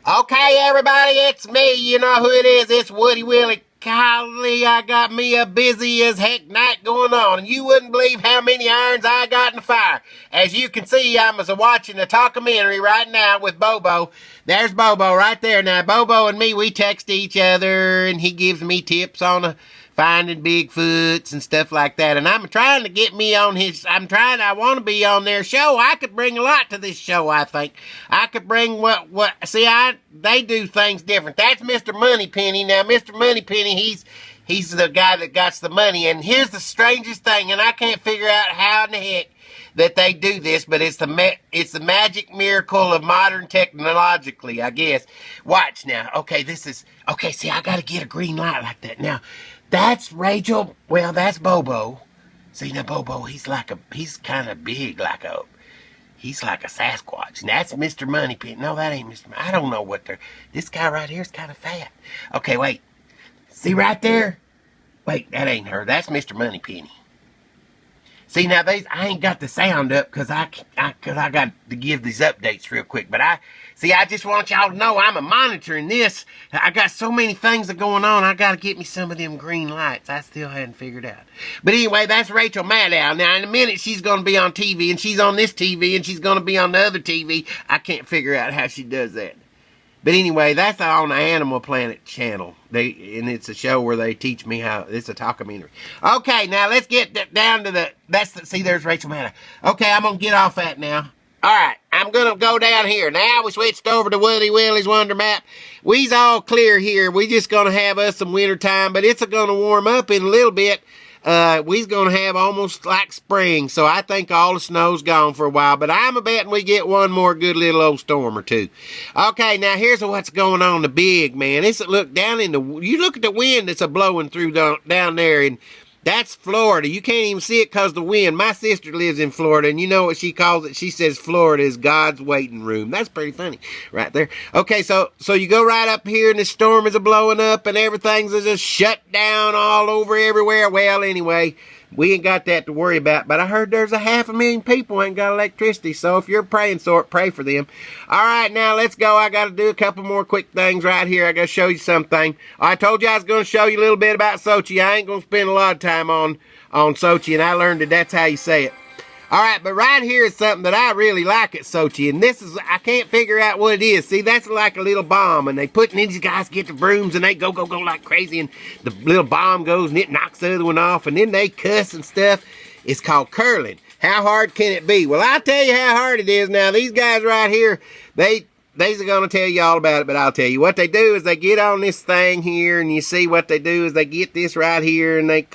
Okay, everybody, it's me. You know who it is. It's Woody Willie. Golly, I got me a busy as heck night going on, and you wouldn't believe how many irons I got in the fire. As you can see, I'm watching a documentary right now with Bobo. There's Bobo right there. Now, Bobo and me, we text each other, and he gives me tips on finding Bigfoots and stuff like that. And I'm trying to get me on his, I want to be on their show. I could bring a lot to this show, I think. I could bring they do things different. That's Mr. Moneypenny. Now, Mr. Moneypenny, he's the guy that got the money. And here's the strangest thing, and I can't figure out how in the heck that they do this, but it's the magic miracle of modern technologically, I guess. Watch now. Okay, see, I got to get a green light like that. Now, that's Rachel. Well, that's Bobo. See, now Bobo, he's kind of big, he's like a Sasquatch. And that's Mr. Moneypenny. No, that ain't Mr. I don't know what this guy right here is kind of fat. Okay, wait. See right there? Wait, that ain't her. That's Mr. Moneypenny. See, now I ain't got the sound up because I got to give these updates real quick. But I just want y'all to know I'm monitoring this. I got so many things going on. I got to get me some of them green lights. I still hadn't figured out. But anyway, that's Rachel Maddow. Now, in a minute, she's going to be on TV, and she's on this TV, and she's going to be on the other TV. I can't figure out how she does that. But anyway, that's on the Animal Planet channel. And it's a show where they teach me how. It's a documentary. Okay, now let's get down to see, there's Rachel Maddow. Okay, I'm going to get off that now. All right, I'm going to go down here. Now we switched over to Woody Willie's Wonder Map. We's all clear here. We just going to have us some winter time, but it's going to warm up in a little bit. We's going to have almost like spring, so I think all the snow's gone for a while, but I'm a-betting we get one more good little old storm or two. Okay, now here's what's going on, the big, man. You look at the wind that's a-blowing through down there, and that's Florida. You can't even see it because the wind. My sister lives in Florida, and you know what she calls it? She says Florida is God's waiting room. That's pretty funny right there. Okay, so you go right up here, and the storm is blowing up, and everything's just shut down all over everywhere. Well, anyway, we ain't got that to worry about, but I heard there's 500,000 people ain't got electricity, so if you're a praying sort, pray for them. All right, now let's go. I got to do a couple more quick things right here. I got to show you something. I told you I was going to show you a little bit about Sochi. I ain't going to spend a lot of time on Sochi, and I learned that that's how you say it. All right, but right here is something that I really like at Sochi, and I can't figure out what it is. See, that's like a little bomb, and these guys get the brooms, and they go like crazy, and the little bomb goes, and it knocks the other one off, and then they cuss and stuff. It's called curling. How hard can it be? Well, I'll tell you how hard it is. Now, these guys right here, they're going to tell you all about it, but I'll tell you. What they do is they get on this thing here, and you see what they do is they get this right here, and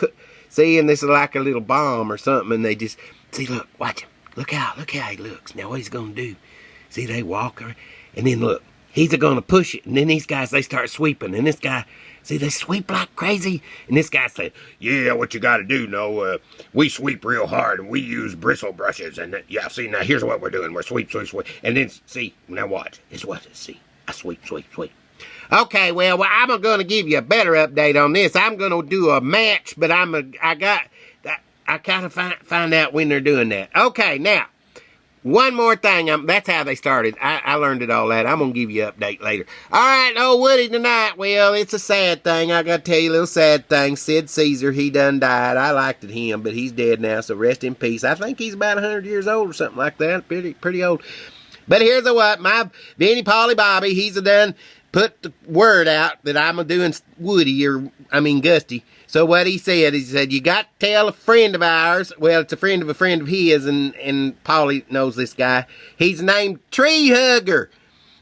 see, and this is like a little bomb or something, and they just... See, look, watch him. Look how he looks. Now, what he's going to do, see, they walk around, and then look, he's going to push it, and then these guys, they start sweeping, and this guy, see, they sweep like crazy, and this guy said, yeah, what you got to do, we sweep real hard, and we use bristle brushes, and yeah, see, now, here's what we're doing. We're sweep, and then, see, now watch. It's what, see, I sweep. Okay, well, I'm going to give you a better update on this. I'm going to do a match, but I kind of find out when they're doing that. Okay, now, one more thing. That's how they started. I learned it all that. I'm going to give you an update later. All right, old Woody tonight. Well, it's a sad thing. I got to tell you a little sad thing. Sid Caesar, he done died. I liked him, but he's dead now, so rest in peace. I think he's about 100 years old or something like that. Pretty old. But here's what. My Benny Polly Bobby, he's done put the word out that I'm doing Gusty. So what he said, you got to tell a friend of ours, well, it's a friend of his, and Polly knows this guy. He's named Tree Hugger.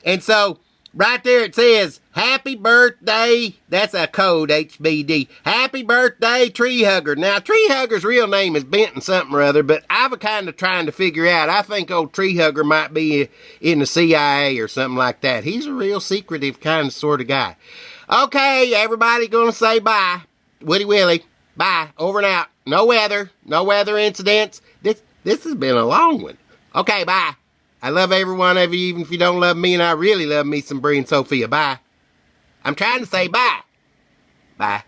And so, right there it says, happy birthday, that's a code, HBD. Happy birthday, Tree Hugger. Now, Tree Hugger's real name is Benton something or other, but I've kind of trying to figure out, I think old Tree Hugger might be in the CIA or something like that. He's a real secretive kind of sort of guy. Okay, everybody gonna say bye. Woody Willie, bye, over and out. No weather incidents. This has been a long one. Okay, bye. I love every one of you, even if you don't love me, and I really love me some Brie and Sophia. Bye. I'm trying to say bye. Bye.